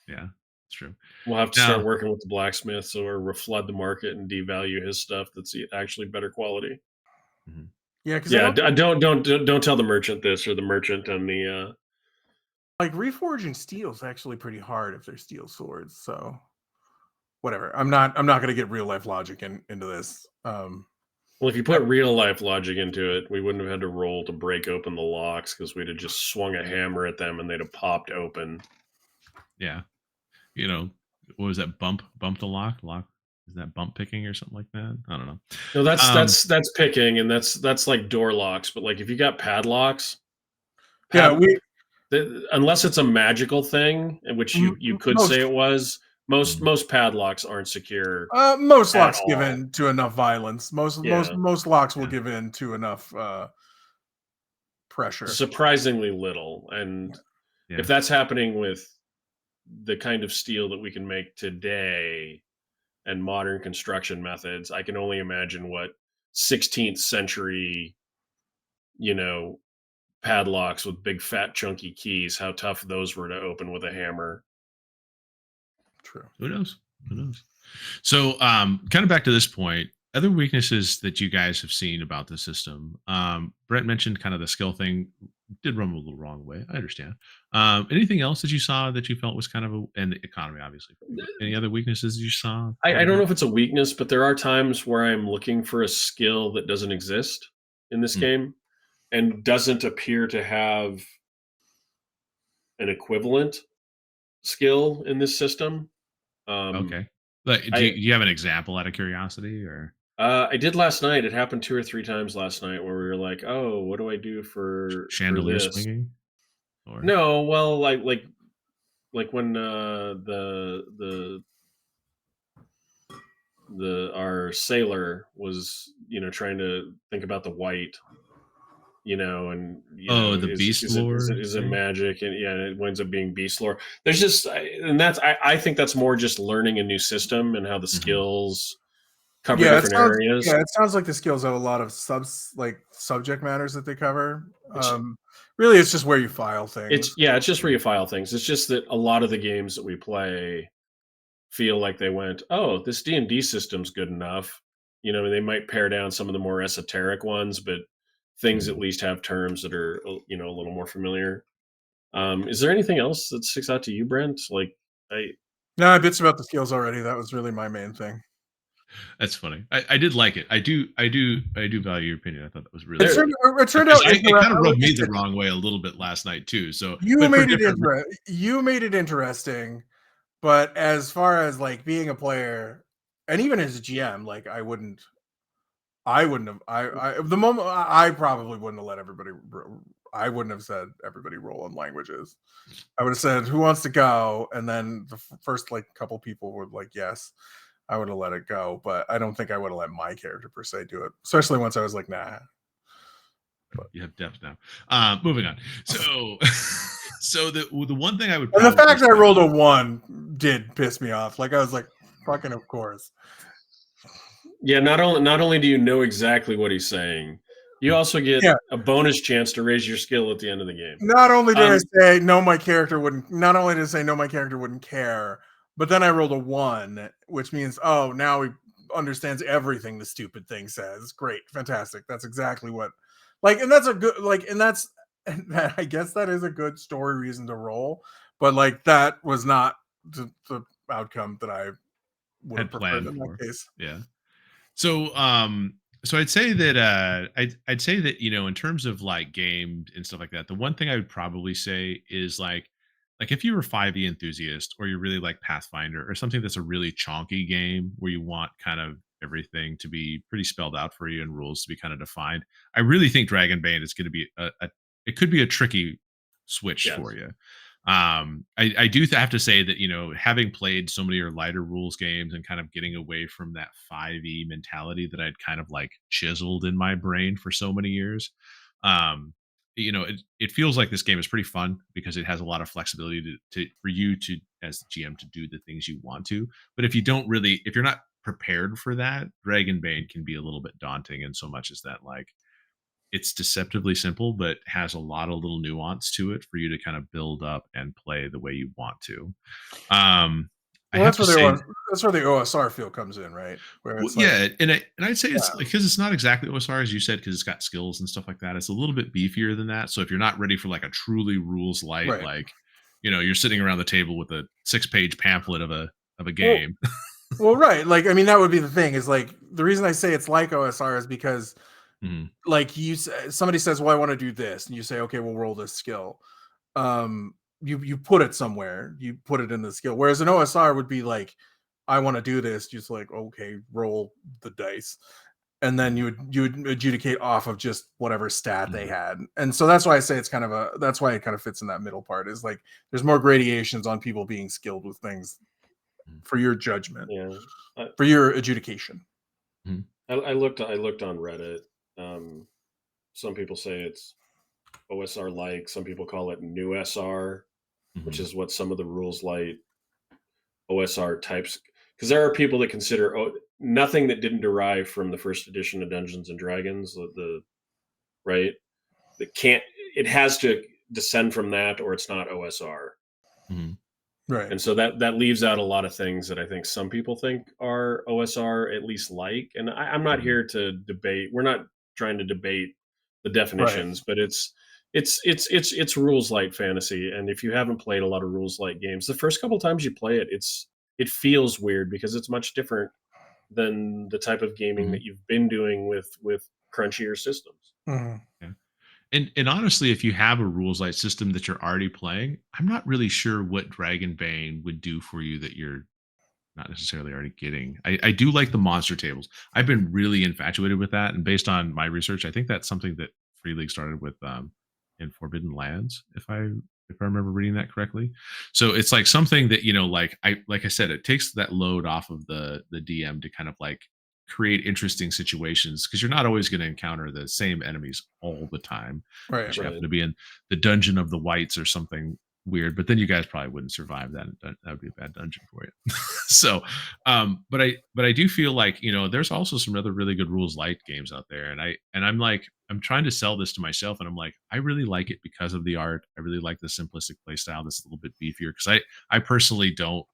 Yeah, it's true. We'll have to start Now, working with the blacksmiths or flood the market and devalue his stuff that's actually better quality. mhm. Yeah, because I Yeah, don't think don't tell the merchant this or the merchant on the like reforging steel is actually pretty hard if they're steel swords. So whatever. I'm not gonna get real life logic into this. well, if you I, put real life logic into it, we wouldn't have had to roll to break open the locks because we'd have just swung a hammer at them and they'd have popped open. Yeah, you know, what was that? Bump the lock. Is that bump picking or something like that? I don't know. No, Um, that's picking, and that's like door locks. But like if you got padlocks, yeah, pad unless it's a magical thing, in which you could say most it was, mhm. most padlocks aren't secure most at locks give all. in to enough violence. Yeah, Most locks will Yeah, give in to enough pressure. surprisingly little. And if yeah. that's happening with the kind of steel that we can make today and modern construction methods, I can only imagine what 16th century, you know, padlocks with big fat chunky keys, how tough those were to open with a hammer. True. Who knows? Who knows? So, kind of back to this point, other weaknesses that you guys have seen about the system. Brent mentioned kind of the skill thing did run a little wrong way. I understand. Anything else that you saw that you felt was kind of and the economy, obviously, for you, but any other weaknesses you saw I over don't here? know if it's a weakness, but there are times where I'm looking for a skill that doesn't exist in this Mm, game and doesn't appear to have an equivalent skill in this system. Um, okay. Like, I do you have an example out of curiosity, or I did last night. It happened 2 or 3 times last night where we were like, "Oh, what do I do for chandelier this?" swinging, or No, well, like when the our sailor was, trying to think about the white, and oh, the beast lore is it thing? magic, and yeah, it winds up being beast lore. There's just and that's I think that's more just learning a new system and how the Hmm. skills cover Yeah, different areas. it sounds like the skills have a lot of subject matters that they cover. It's Really, it's just where you file things. it's just where you file things. It's just that a lot of the games that we play feel like they went, "Oh, this D&D system's good enough." They might pare down some of the more esoteric ones, but things at Hmm. least have terms that are, a little more familiar. Is there anything else that sticks out to you, Brent? Like, I No, I bitched about the skills already. That was really my main thing. That's funny. I did like it. I do value your opinion. I thought that was really It there, turned it turned because out it kind of rubbed like I me the said, wrong way a little bit last night too. So, you but for made it different, you made it interesting, but as far as like being a player and even as a GM, like I wouldn't have. The moment I probably wouldn't have let everybody. I wouldn't have said everybody roll in languages. I would have said who wants to go, and then the first like couple people would like yes. I would have let it go, but I don't think I would have let my character per se do it. Especially once I was like, nah. But you have depth now. Moving on. So, so the one thing I would and the probably fact that I say, rolled a 1 did piss me off. Like I was like, fucking of course. yeah, not only do you know exactly what he's saying, you also get Yeah. a bonus chance to raise your skill at the end of the game. Not only did I Um, say no, my character wouldn't. Not only did I say no, my character wouldn't care, but then I rolled a 1, which means oh, now he understands everything the stupid thing says. Great, fantastic. That's exactly what. Like, and that's a good like, and that's. And that, I guess that is a good story reason to roll, but like that was not the outcome that I would have had preferred planned in that for. case. Yeah. So, so I'd say that I'd say that in terms of like games and stuff like that, the one thing I would probably say is like if you're a 5e enthusiast or you're really like Pathfinder or something that's a really chonky game where you want kind of everything to be pretty spelled out for you and rules to be kind of defined, I really think Dragonbane is going to be it could be a tricky switch for yes. you. I do have to say that having played so many of your lighter rules games and kind of getting away from that 5e mentality that I'd kind of like chiseled in my brain for so many years, um it feels like this game is pretty fun because it has a lot of flexibility for you to, as the GM, to do the things you want to. But if you're not prepared for that, Dragonbane can be a little bit daunting in so much as that, like, it's deceptively simple, but has a lot of little nuance to it for you to kind of build up and play the way you want to. I Well, have to say, that's where the OSR feel comes in, right? Where well, it's like, yeah, and I'd say it's yeah, because it's not exactly OSR as you said, because it's got skills and stuff like that. It's a little bit beefier than that. So if you're not ready for like a truly rules light, right. like, you're sitting around the table with a 6-page pamphlet of a Well, game. well, right. Like, I mean, that would be the thing. Is like the reason I say it's like OSR is because, Mhm, like, somebody says, "Well, I want to do this," and you say, "Okay, we'll roll this skill." You put it somewhere. You put it in the skill. Whereas an OSR would be like, "I want to do this," just like, okay, roll the dice, and then mhm, you would adjudicate off of just whatever stat they mhm, had. And so that's why I say it's kind of that's why it kind of fits in that middle part, is like there's more gradations on people being skilled with things mhm, for your judgment, Yeah. I, for your adjudication. mhm, I looked on Reddit. Some people say it's OSR like. Some people call it new SR, which mhm, is what some of the rules light OSR types. Because there are people that consider nothing that didn't derive from the first edition of Dungeons and Dragons, the right, that can't. It has to descend from that, or it's not OSR. mhm, Right. And so that leaves out a lot of things that I think some people think are OSR at least like. And I'm not mhm, here to debate. We're not trying to debate the Right. definitions, but it's rules light fantasy. And if you haven't played a lot of rules light games, the first couple times you play it, it feels weird because it's much different than the type of gaming mhm. that you've been doing with crunchier systems. Mhm. Yeah. And honestly, if you have a rules light system that you're already playing, I'm not really sure what Dragonbane would do for you that you're not necessarily already getting. I do like the monster tables. I've been really infatuated with that, and based on my research, I think that's something that Free League started with in Forbidden Lands, if I remember reading that correctly. So it's like something that, like I said, it takes that load off of the DM to kind of like create interesting situations, because you're not always going to encounter the same enemies all the time, Right. unless you happen Right. to be in the dungeon of the whites or something weird. But then you guys probably wouldn't survive that. That would be a bad dungeon for you. So, but I do feel like, there's also some other really good rules light games out there, and I'm like, I'm trying to sell this to myself, and I'm like, I really like it because of the art. I really like the simplistic play style that's a little bit beefier, because I personally don't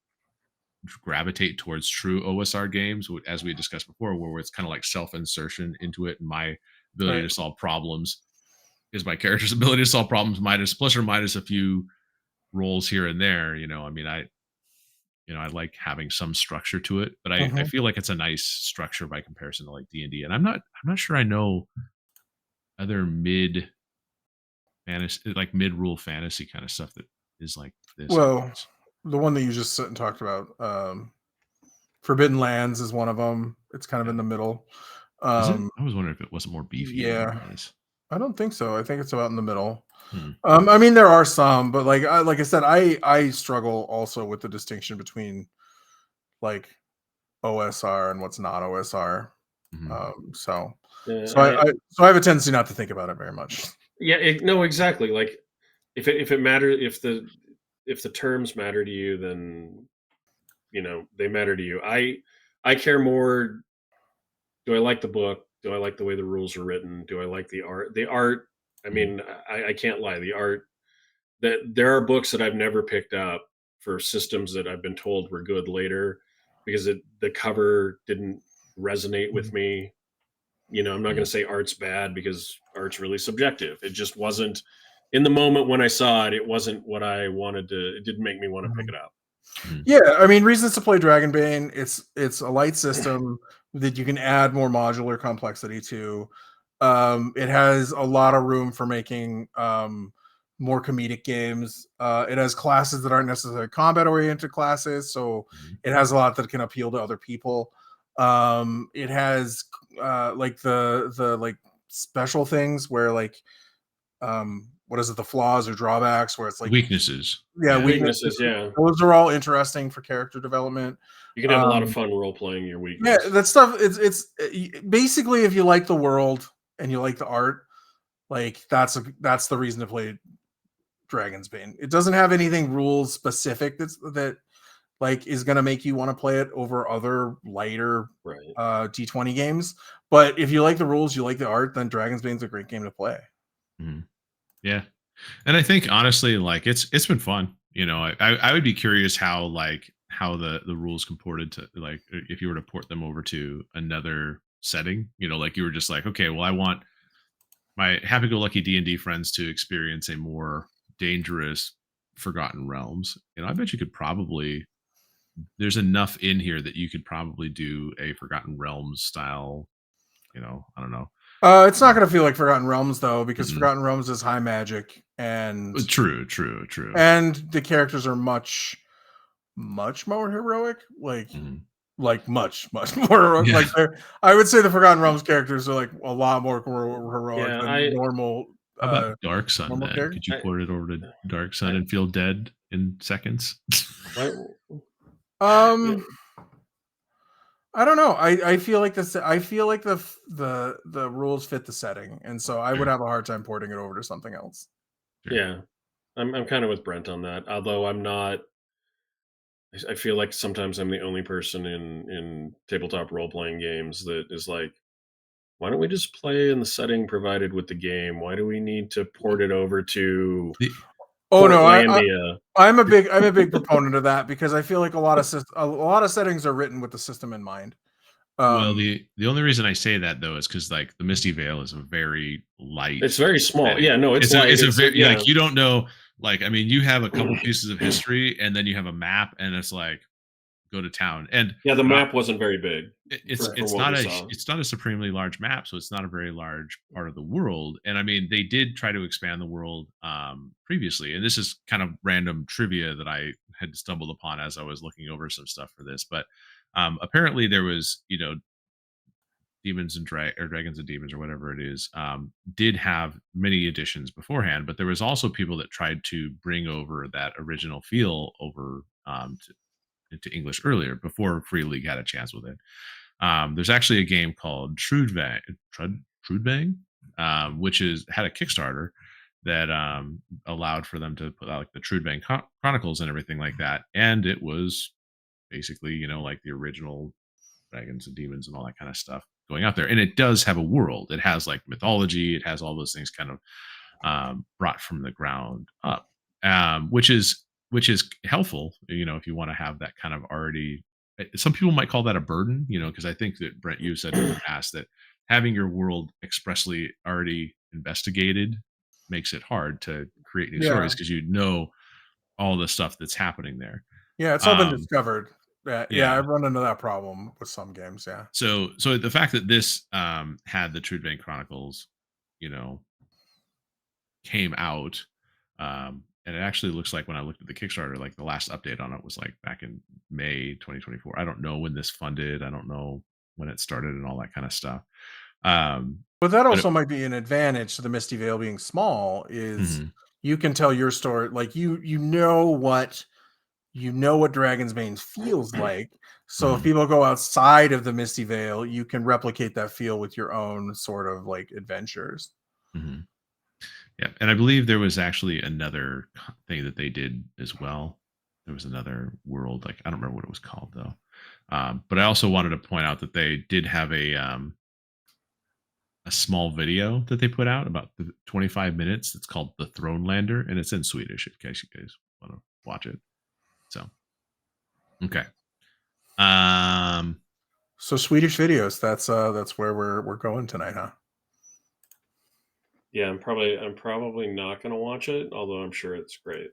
gravitate towards true OSR games, as we discussed before, where it's kind of like self insertion into it, and my ability Right. to solve problems is my character's ability to solve problems minus plus or minus a few rolls here and there. I mean, I like having some structure to it, but I Mhm. feel like it's a nice structure by comparison to like D&D. And I'm not sure I know other mid fantasy, like mid rule fantasy kind of stuff that is like this, I Well, guess. the one that you just sit and talked about, Forbidden Lands is one of them. It's kind of Yeah. in the middle. Is it? Um, I was wondering if it wasn't more beefier than yeah, it is. I don't think so. I think it's about in the middle. Hmm. I mean, there are some, but like I said, I struggle also with the distinction between like OSR and what's not OSR. Mhm. So Yeah, so I have a tendency not to think about it very much. yeah, no, exactly. Like if it matters, if the terms matter to you, then they matter to you. I care more. Do I like the book? Do I like the way the rules are written? Do I like the art? The art. I Mhm. mean, I can't lie. The art. That there are books that I've never picked up for systems that I've been told were good later because the cover didn't resonate with Mhm. me. I'm not going Mhm. to say art's bad because art's really subjective. It just wasn't in the moment when I saw it. It wasn't what I wanted to. It didn't make me want to pick Mhm. it up. Mhm. Yeah, I mean, reasons to play Dragonbane. It's a light system that you can add more modular complexity to. It has a lot of room for making more comedic games. It has classes that aren't necessarily combat oriented classes, so Mhm. it has a lot that can appeal to other people. It has like the like special things where like what is it, the flaws or drawbacks, where it's like, Weaknesses. yeah, Yeah. weaknesses. Weaknesses, yeah. Those are all interesting for character development. You can have a lot of Um, fun role playing your yeah, weakness. that stuff. It's basically, if you like the world and you like the art, like that's the reason to play Dragonbane. It doesn't have anything rules specific that like is going to make you want to play it over other lighter Right. D20 games. But if you like the rules, you like the art, then Dragonbane's a great game to play. Yeah, and I think honestly, like it's been fun. I would be curious how the rules comported to, like, if you were to port them over to another setting. Like you were just like, okay, well, I want my happy-go-lucky D&D friends to experience a more dangerous Forgotten Realms. I bet you could probably, there's enough in here that you could probably do a Forgotten Realms style. I don't know. It's not going to feel like Forgotten Realms though, because Forgotten Realms is high magic and true, and the characters are much more heroic. Like much more heroic. Yeah. Like I would say the Forgotten Realms characters are like a lot more heroic than normal. How about Dark Sun then? character? Could you port it over to Dark Sun and feel dead in seconds? I don't know. I feel like this. I feel like the rules fit the setting, and so I would have a hard time porting it over to something else. Yeah, I'm kind of with Brent on that. Although I'm not. I feel like sometimes I'm the only person in tabletop role playing games that is like, why don't we just play in the setting provided with the game? Why do we need to port it over to Portlandia? I'm a big proponent of that, because I feel like a lot of settings are written with the system in mind. Well, the only reason I say that though is because like the Misty Vale is a very light. It's very small. setting. Yeah, no, it's light. It's a very like, you don't know. Like, I mean, you have a couple pieces of history, and then you have a map, and it's like, go to town. And yeah, the map wasn't very big. It's not a supremely large map, so it's not a very large part of the world. And I mean, they did try to expand the world previously, and this is kind of random trivia that I had stumbled upon as I was looking over some stuff for this. But apparently, there was Demons and Dragons and Demons, or whatever it is, did have many editions beforehand, but there was also people that tried to bring over that original feel over into English earlier, before Free League had a chance with it. There's actually a game called Trudvang, which had a Kickstarter that allowed for them to put out like the Trudvang Chronicles and everything like that, and it was basically like the original Dragons and Demons and all that kind of stuff going out there. And it does have a world. It has like mythology. It has all those things kind of brought from the ground up, which is helpful, if you want to have that kind of already. Some people might call that a burden, because I think that, Brent, you said in the past that having your world expressly already investigated makes it hard to create new stories, because all the stuff that's happening there. Yeah, it's all been discovered. Yeah, I've run into that problem with some games. Yeah. So the fact that this had the Trudvang Chronicles, came out, and it actually looks like, when I looked at the Kickstarter, like the last update on it was like back in May 2024. I don't know when this funded. I don't know when it started and all that kind of stuff. But that also might be an advantage to the Misty Vale being small, is you can tell your story. Like you know what Dragonbane feels like. So if people go outside of the Misty Vale, you can replicate that feel with your own sort of like adventures. Yeah, and I believe there was actually another thing that they did as well. There was another world, like I don't remember what it was called though. But I also wanted to point out that they did have a small video that they put out, about 25 minutes. It's called The Throne Lander, and it's in Swedish in case you guys want to watch it. So, okay. So Swedish videos. That's where we're going tonight, huh? Yeah, I'm probably not going to watch it, although I'm sure it's great.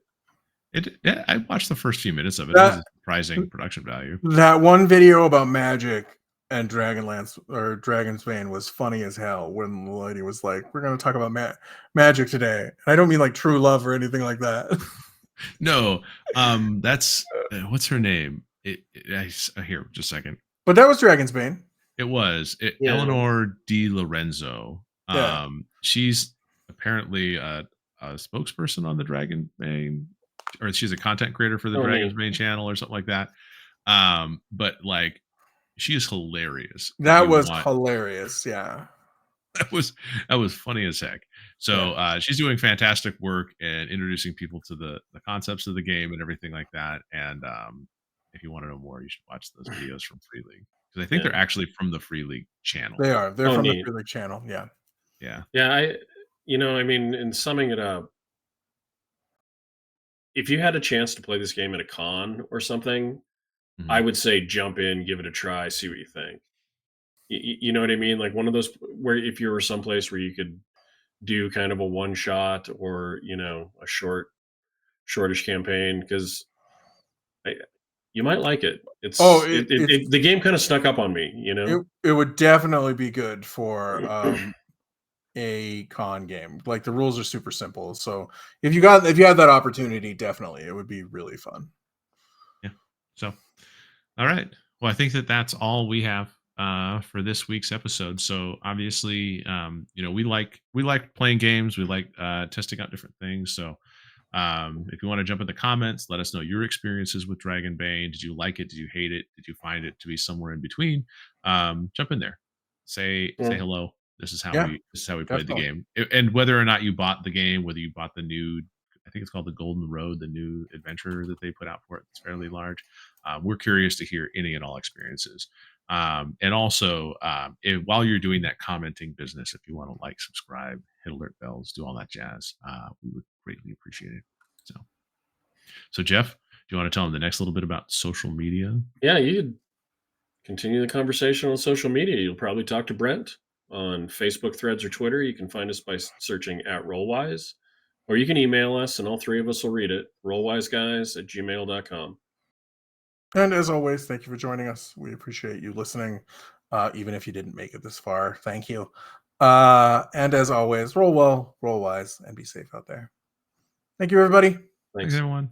I watched the first few minutes of it. It was a surprising production value. That one video about magic and Dragonbane was funny as hell, when the lady was like, "We're going to talk about magic today." And I don't mean like true love or anything like that. No, that's what's her name? Here, just a second. But that was Dragonbane. It was Eleanor Di Lorenzo. She's apparently a spokesperson on the Dragonbane, or she's a content creator for the Dragonbane channel or something like that. But like, she is hilarious. That was hilarious. Yeah. that was funny as heck. So she's doing fantastic work and introducing people to the concepts of the game and everything like that. And if you want to know more, you should watch those videos from Free League because I think Yeah. they're actually from the Free League channel. They are. They're Oh, from the neat. Free League channel. Yeah. Yeah. Yeah, I mean, in summing it up, if you had a chance to play this game at a con or something, I Mhm. would say jump in, give it a try, see what you think. You know what I mean? Like one of those where if you were someplace where you could do kind of a one shot or a shortish campaign because you might like it. Oh, The game kind of snuck up on me. it would definitely be good for a con game. Like the rules are super simple. So if you had that opportunity, definitely it would be really fun. Yeah. So, all right. Well, I think that's all we have for this week's episode. So obviously, we like playing games. We like testing out different things. So if you want to jump in the comments, let us know your experiences with Dragonbane. Did you like it? Did you hate it? Did you find it to be somewhere in between? Jump in there. Say Yeah. hello. This is how Yeah, we played the definitely. game. And whether or not you bought the game, whether you bought the new, I think it's called the Golden Road, the new adventure that they put out for it. It's fairly large. We're curious to hear any and all experiences. And also, while you're doing that commenting business, if you want to like, subscribe, hit alert bells, do all that jazz, we would greatly appreciate it. So Jeff, do you want to tell them the next little bit about social media? Yeah, you could continue the conversation on social media. You'll probably talk to Brent on Facebook, Threads, or Twitter. You can find us by searching at Rollwise, or you can email us, and all three of us will read it. Rollwiseguys@gmail.com. And as always, thank you for joining us. We appreciate you listening, even if you didn't make it this far. Thank you. And as always, roll well, roll wise, and be safe out there. Thank you, everybody. Thanks, everyone.